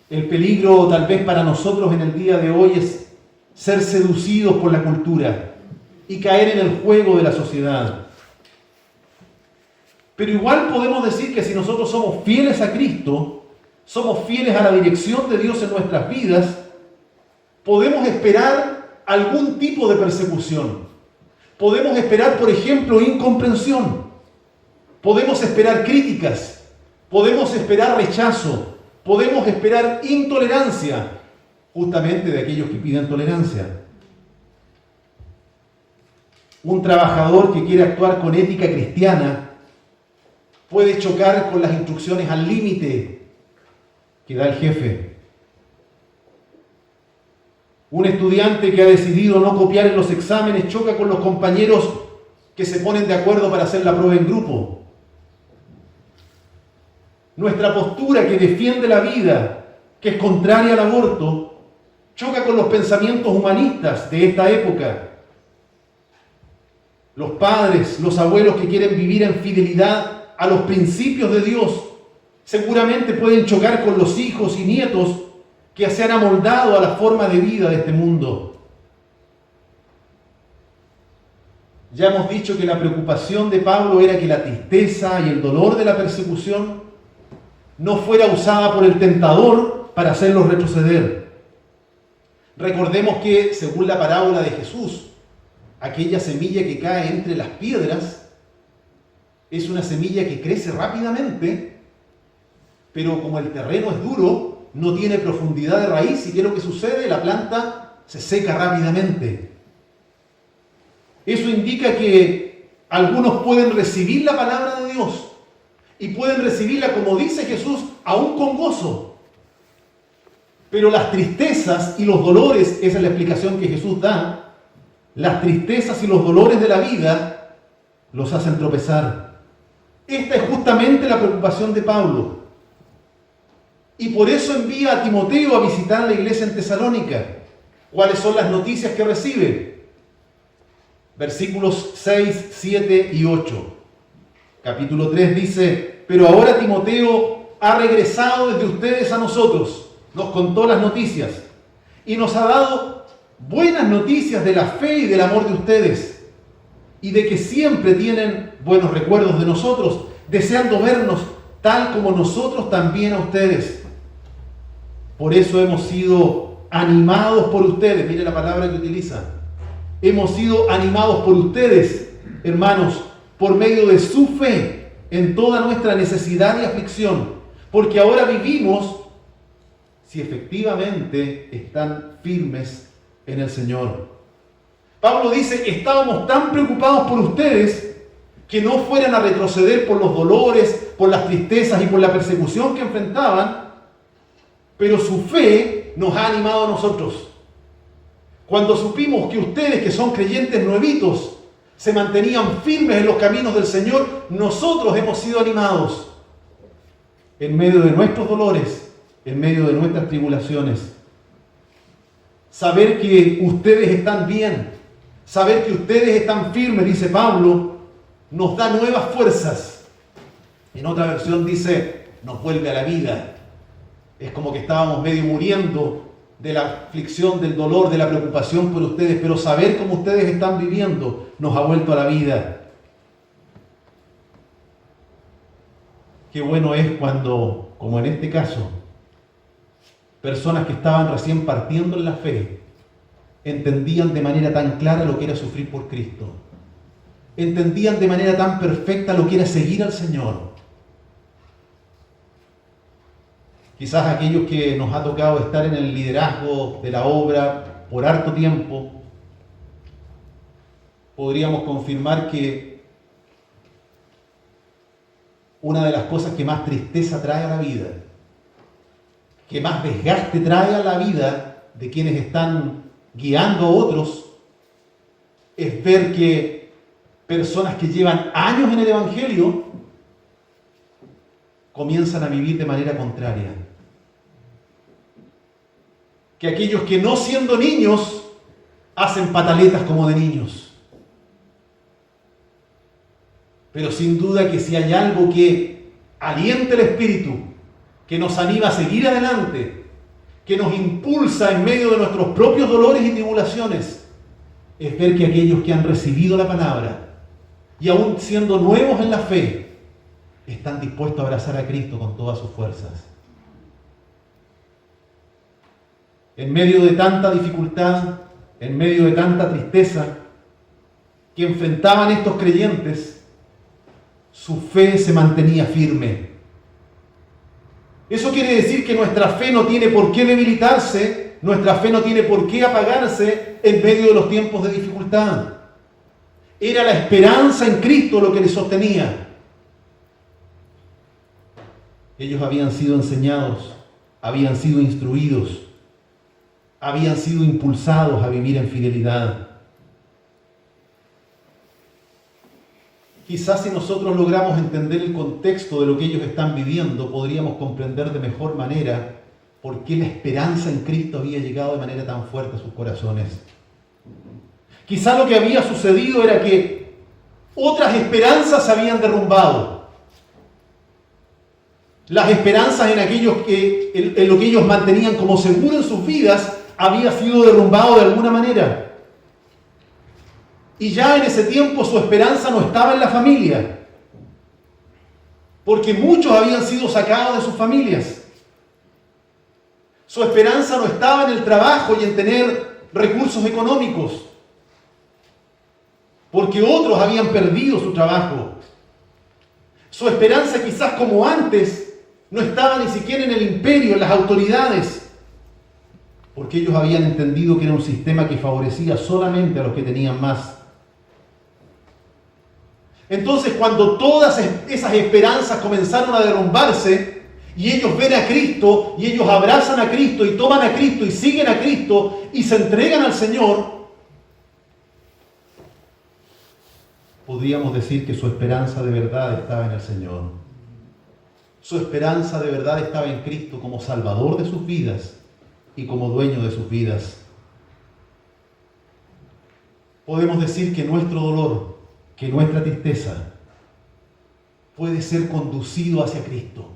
El peligro tal vez para nosotros en el día de hoy es ser seducidos por la cultura y caer en el juego de la sociedad. Pero igual podemos decir que si nosotros somos fieles a Cristo, somos fieles a la dirección de Dios en nuestras vidas, podemos esperar algún tipo de persecución. Podemos esperar, por ejemplo, incomprensión. Podemos esperar críticas. Podemos esperar rechazo. Podemos esperar intolerancia, justamente de aquellos que piden tolerancia. Un trabajador que quiere actuar con ética cristiana puede chocar con las instrucciones al límite que da el jefe. Un estudiante que ha decidido no copiar en los exámenes choca con los compañeros que se ponen de acuerdo para hacer la prueba en grupo. Nuestra postura que defiende la vida, que es contraria al aborto, choca con los pensamientos humanistas de esta época. Los padres, los abuelos que quieren vivir en fidelidad a los principios de Dios, seguramente pueden chocar con los hijos y nietos que se han amoldado a la forma de vida de este mundo. Ya hemos dicho que la preocupación de Pablo era que la tristeza y el dolor de la persecución no fuera usada por el tentador para hacerlos retroceder. Recordemos que, según la parábola de Jesús, aquella semilla que cae entre las piedras es una semilla que crece rápidamente, pero como el terreno es duro, no tiene profundidad de raíz, y ¿qué es lo que sucede? La planta se seca rápidamente. Eso indica que algunos pueden recibir la palabra de Dios y pueden recibirla, como dice Jesús, aún con gozo. Pero las tristezas y los dolores, esa es la explicación que Jesús da, las tristezas y los dolores de la vida los hacen tropezar. Esta es justamente la preocupación de Pablo. Y por eso envía a Timoteo a visitar la iglesia en Tesalónica. ¿Cuáles son las noticias que recibe? Versículos 6, 7 y 8. Capítulo 3 dice: pero ahora Timoteo ha regresado desde ustedes a nosotros. Nos contó las noticias y nos ha dado buenas noticias de la fe y del amor de ustedes, y de que siempre tienen buenos recuerdos de nosotros, deseando vernos tal como nosotros también a ustedes. Por eso hemos sido animados por ustedes. Mire la palabra que utiliza. Hemos sido animados por ustedes, hermanos, por medio de su fe en toda nuestra necesidad y aflicción, porque ahora vivimos si efectivamente están firmes en el Señor. Pablo dice: estábamos tan preocupados por ustedes que no fueran a retroceder por los dolores, por las tristezas y por la persecución que enfrentaban, pero su fe nos ha animado a nosotros. Cuando supimos que ustedes, que son creyentes nuevitos, se mantenían firmes en los caminos del Señor, nosotros hemos sido animados en medio de nuestros dolores, en medio de nuestras tribulaciones. Saber que ustedes están bien, saber que ustedes están firmes, dice Pablo, nos da nuevas fuerzas. En otra versión dice: nos vuelve a la vida. Es como que estábamos medio muriendo de la aflicción, del dolor, de la preocupación por ustedes, pero saber cómo ustedes están viviendo nos ha vuelto a la vida. Qué bueno es cuando, como en este caso, personas que estaban recién partiendo en la fe, entendían de manera tan clara lo que era sufrir por Cristo. Entendían de manera tan perfecta lo que era seguir al Señor. Quizás aquellos que nos ha tocado estar en el liderazgo de la obra por harto tiempo, podríamos confirmar que una de las cosas que más tristeza trae a la vida, que más desgaste trae a la vida de quienes están guiando a otros, es ver que personas que llevan años en el Evangelio comienzan a vivir de manera contraria. Que aquellos que no siendo niños hacen pataletas como de niños. Pero sin duda que si hay algo que alienta el espíritu, que nos anima a seguir adelante, que nos impulsa en medio de nuestros propios dolores y tribulaciones, es ver que aquellos que han recibido la palabra y aún siendo nuevos en la fe, están dispuestos a abrazar a Cristo con todas sus fuerzas. En medio de tanta dificultad, en medio de tanta tristeza que enfrentaban estos creyentes, su fe se mantenía firme. Eso quiere decir que nuestra fe no tiene por qué debilitarse, nuestra fe no tiene por qué apagarse en medio de los tiempos de dificultad. Era la esperanza en Cristo lo que les sostenía. Ellos habían sido enseñados, habían sido instruidos, habían sido impulsados a vivir en fidelidad. Quizás si nosotros logramos entender el contexto de lo que ellos están viviendo, podríamos comprender de mejor manera por qué la esperanza en Cristo había llegado de manera tan fuerte a sus corazones. Quizás lo que había sucedido era que otras esperanzas se habían derrumbado. Las esperanzas en aquellos en lo que ellos mantenían como seguro en sus vidas había sido derrumbado de alguna manera. Y ya en ese tiempo su esperanza no estaba en la familia, porque muchos habían sido sacados de sus familias. Su esperanza no estaba en el trabajo y en tener recursos económicos, porque otros habían perdido su trabajo. Su esperanza, quizás como antes, no estaba ni siquiera en el imperio, en las autoridades, porque ellos habían entendido que era un sistema que favorecía solamente a los que tenían más. Entonces, cuando todas esas esperanzas comenzaron a derrumbarse y ellos ven a Cristo y ellos abrazan a Cristo y toman a Cristo y siguen a Cristo y se entregan al Señor, podríamos decir que su esperanza de verdad estaba en el Señor. Su esperanza de verdad estaba en Cristo como Salvador de sus vidas y como dueño de sus vidas. Podemos decir que nuestro dolor, que nuestra tristeza puede ser conducido hacia Cristo.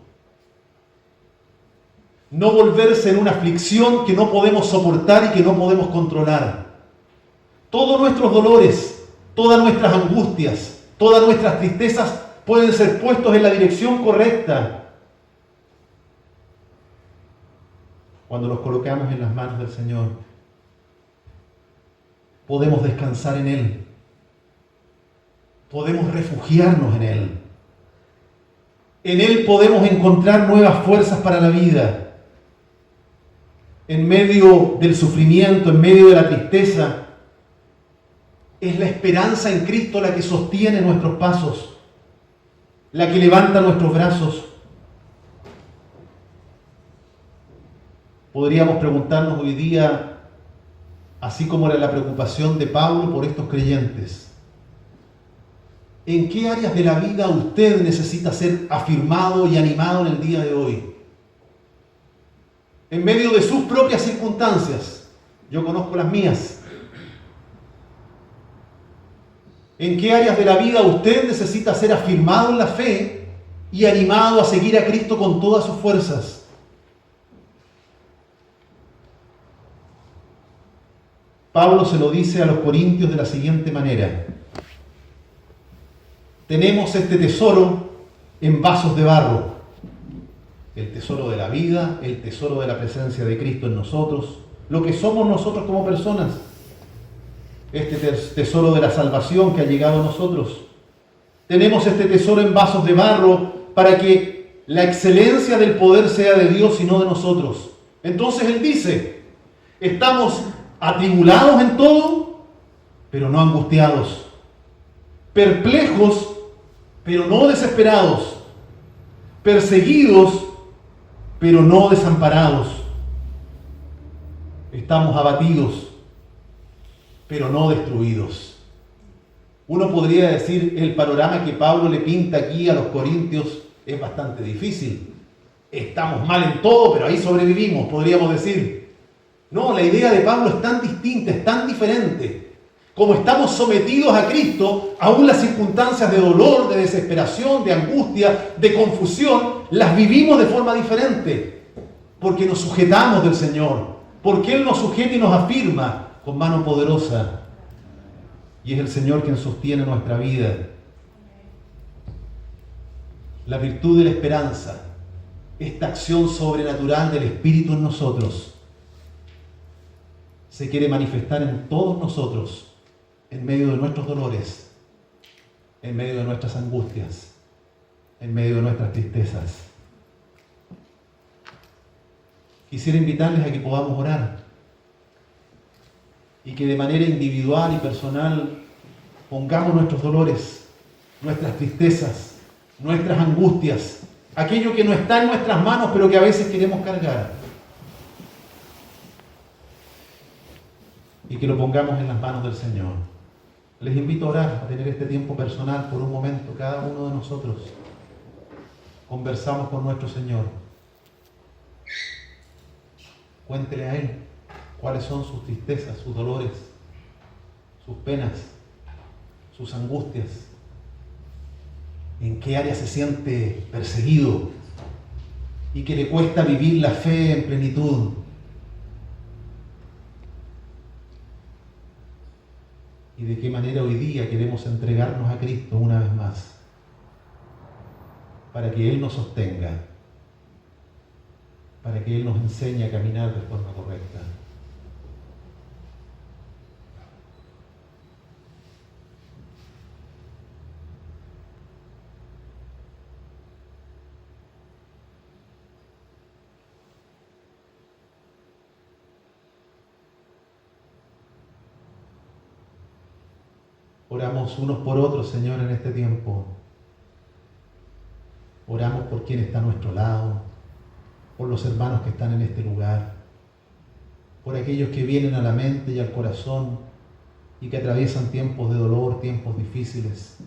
No volverse en una aflicción que no podemos soportar y que no podemos controlar. Todos nuestros dolores, todas nuestras angustias, todas nuestras tristezas pueden ser puestos en la dirección correcta cuando los colocamos en las manos del Señor. Podemos descansar en Él. Podemos refugiarnos en Él. En Él podemos encontrar nuevas fuerzas para la vida. En medio del sufrimiento, en medio de la tristeza, es la esperanza en Cristo la que sostiene nuestros pasos, la que levanta nuestros brazos. Podríamos preguntarnos hoy día, así como era la preocupación de Pablo por estos creyentes, ¿en qué áreas de la vida usted necesita ser afirmado y animado en el día de hoy? En medio de sus propias circunstancias. Yo conozco las mías. ¿En qué áreas de la vida usted necesita ser afirmado en la fe y animado a seguir a Cristo con todas sus fuerzas. Pablo se lo dice a los corintios de la siguiente manera: tenemos este tesoro en vasos de barro, el tesoro de la vida, el tesoro de la presencia de Cristo en nosotros, lo que somos nosotros como personas, este tesoro de la salvación que ha llegado a nosotros. Tenemos este tesoro en vasos de barro para que la excelencia del poder sea de Dios y no de nosotros. Entonces él dice, estamos atribulados en todo, pero no angustiados, perplejos, pero no desesperados, perseguidos, pero no desamparados. Estamos abatidos, pero no destruidos. Uno podría decir, el panorama que Pablo le pinta aquí a los corintios es bastante difícil. Estamos mal en todo, pero ahí sobrevivimos, podríamos decir. No, la idea de Pablo es tan distinta, es tan diferente. Como estamos sometidos a Cristo, aún las circunstancias de dolor, de desesperación, de angustia, de confusión, las vivimos de forma diferente. Porque nos sujetamos del Señor. Porque Él nos sujeta y nos afirma con mano poderosa. Y es el Señor quien sostiene nuestra vida. La virtud de la esperanza, esta acción sobrenatural del Espíritu en nosotros, se quiere manifestar en todos nosotros, en medio de nuestros dolores, en medio de nuestras angustias, en medio de nuestras tristezas. Quisiera invitarles a que podamos orar y que de manera individual y personal pongamos nuestros dolores, nuestras tristezas, nuestras angustias, aquello que no está en nuestras manos pero que a veces queremos cargar, y que lo pongamos en las manos del Señor. Les invito a orar, a tener este tiempo personal por un momento, cada uno de nosotros. Conversamos con nuestro Señor. Cuéntele a Él cuáles son sus tristezas, sus dolores, sus penas, sus angustias. En qué área se siente perseguido y que le cuesta vivir la fe en plenitud. Y de qué manera hoy día queremos entregarnos a Cristo una vez más, para que Él nos sostenga, para que Él nos enseñe a caminar de forma correcta. Oramos unos por otros, Señor, en este tiempo. Oramos por quien está a nuestro lado, por los hermanos que están en este lugar, por aquellos que vienen a la mente y al corazón y que atraviesan tiempos de dolor, tiempos difíciles,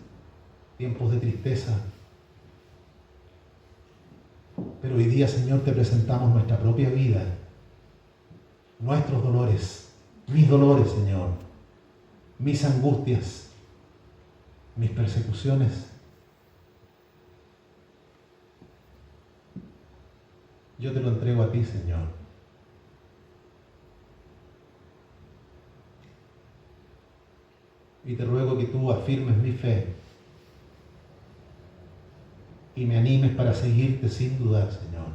tiempos de tristeza. Pero hoy día, Señor, te presentamos nuestra propia vida, nuestros dolores, mis dolores, Señor, mis angustias, mis persecuciones. Yo te lo entrego a ti, Señor. Y te ruego que tú afirmes mi fe y me animes para seguirte sin dudar, Señor.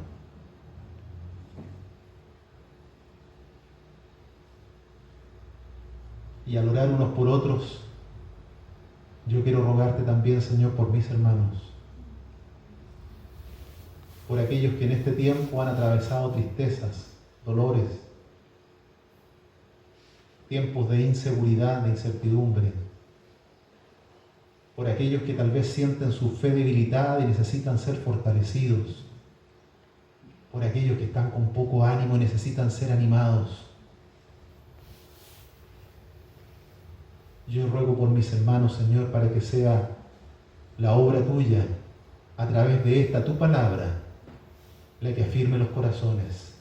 Y al orar unos por otros, yo quiero rogarte también, Señor, por mis hermanos, por aquellos que en este tiempo han atravesado tristezas, dolores, tiempos de inseguridad, de incertidumbre, por aquellos que tal vez sienten su fe debilitada y necesitan ser fortalecidos, por aquellos que están con poco ánimo y necesitan ser animados. Yo ruego por mis hermanos, Señor, para que sea la obra tuya, a través de esta tu palabra, la que afirme los corazones,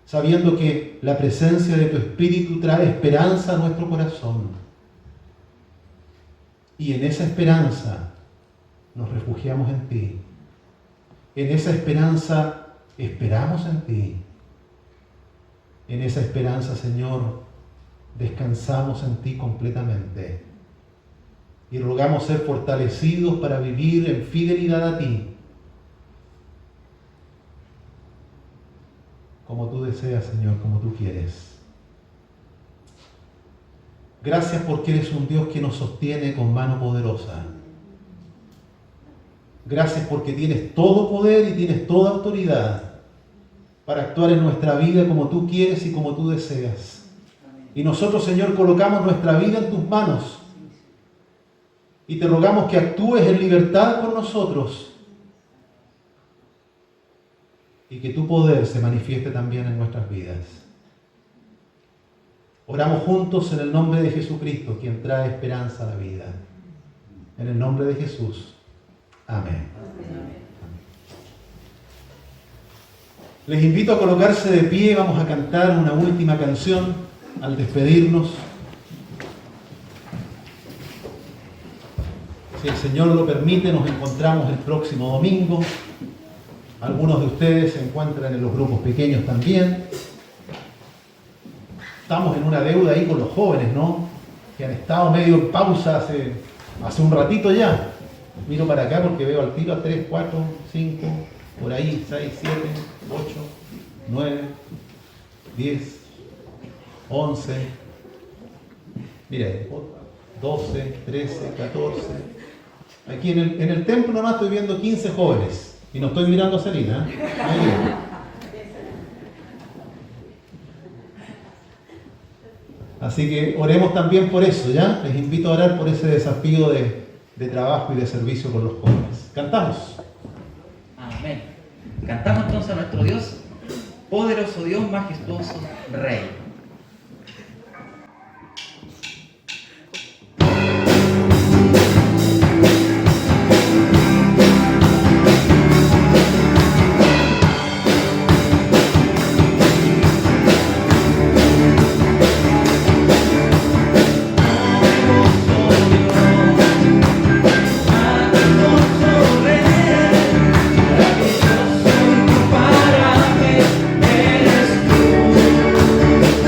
sabiendo que la presencia de tu Espíritu trae esperanza a nuestro corazón. Y en esa esperanza nos refugiamos en ti, En esa esperanza esperamos en ti. En esa esperanza, Señor, descansamos en ti completamente. Y rogamos ser fortalecidos para vivir en fidelidad a ti, como tú deseas, Señor, como tú quieres. Gracias porque eres un Dios que nos sostiene con mano poderosa. Gracias porque tienes todo poder y tienes toda autoridad para actuar en nuestra vida como tú quieres y como tú deseas. Y nosotros, Señor, colocamos nuestra vida en tus manos y te rogamos que actúes en libertad por nosotros y que tu poder se manifieste también en nuestras vidas. Oramos juntos en el nombre de Jesucristo, quien trae esperanza a la vida. En el nombre de Jesús. Amén. Les invito a colocarse de pie. Vamos a cantar una última canción al despedirnos. Si el Señor lo permite, nos encontramos el próximo domingo. Algunos de ustedes se encuentran en los grupos pequeños también. Estamos en una deuda ahí con los jóvenes, ¿no? Que han estado medio en pausa hace un ratito ya. Miro para acá porque veo al tiro a 3, 4, 5, por ahí, 6, 7, 8, 9, 10, 11, mire, 12, 13, 14. Aquí en el templo nomás estoy viendo 15 jóvenes y no estoy mirando a Celina. Ahí. Así que oremos también por eso, ¿ya? Les invito a orar por ese desafío de trabajo y de servicio con los jóvenes. Cantamos. Amén. Cantamos entonces a nuestro Dios, poderoso Dios, majestuoso Rey. Para mí eres tú.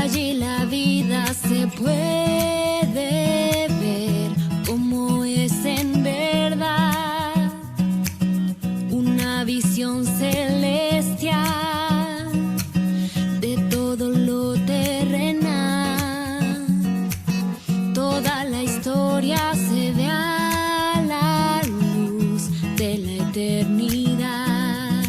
allí la vida se puede ver como es en verdad, una visión celestial de todo lo terrenal. Toda la historia se ve a la luz de la eternidad.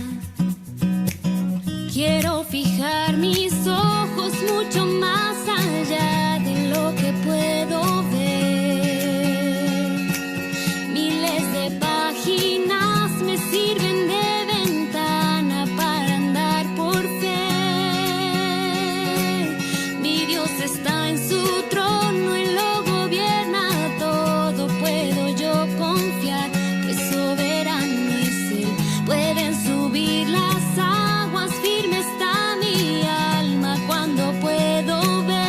Quiero fijar mis ojos mucho más allá de lo que puedo ver. Miles de páginas me sirven de ventana para andar por fe. Mi Dios está en su trono y lo gobierna todo. Puedo yo confiar, pues soberano es Él. Pueden subir las aguas, firme está mi alma cuando puedo ver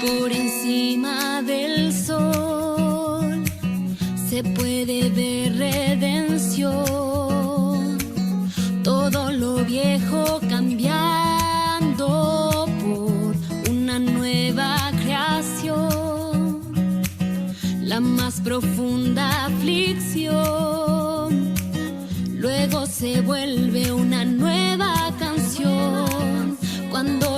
por encima del sol. Se puede ver redención, todo lo viejo cambiando por una nueva creación. La más profunda aflicción luego se vuelve una nueva canción cuando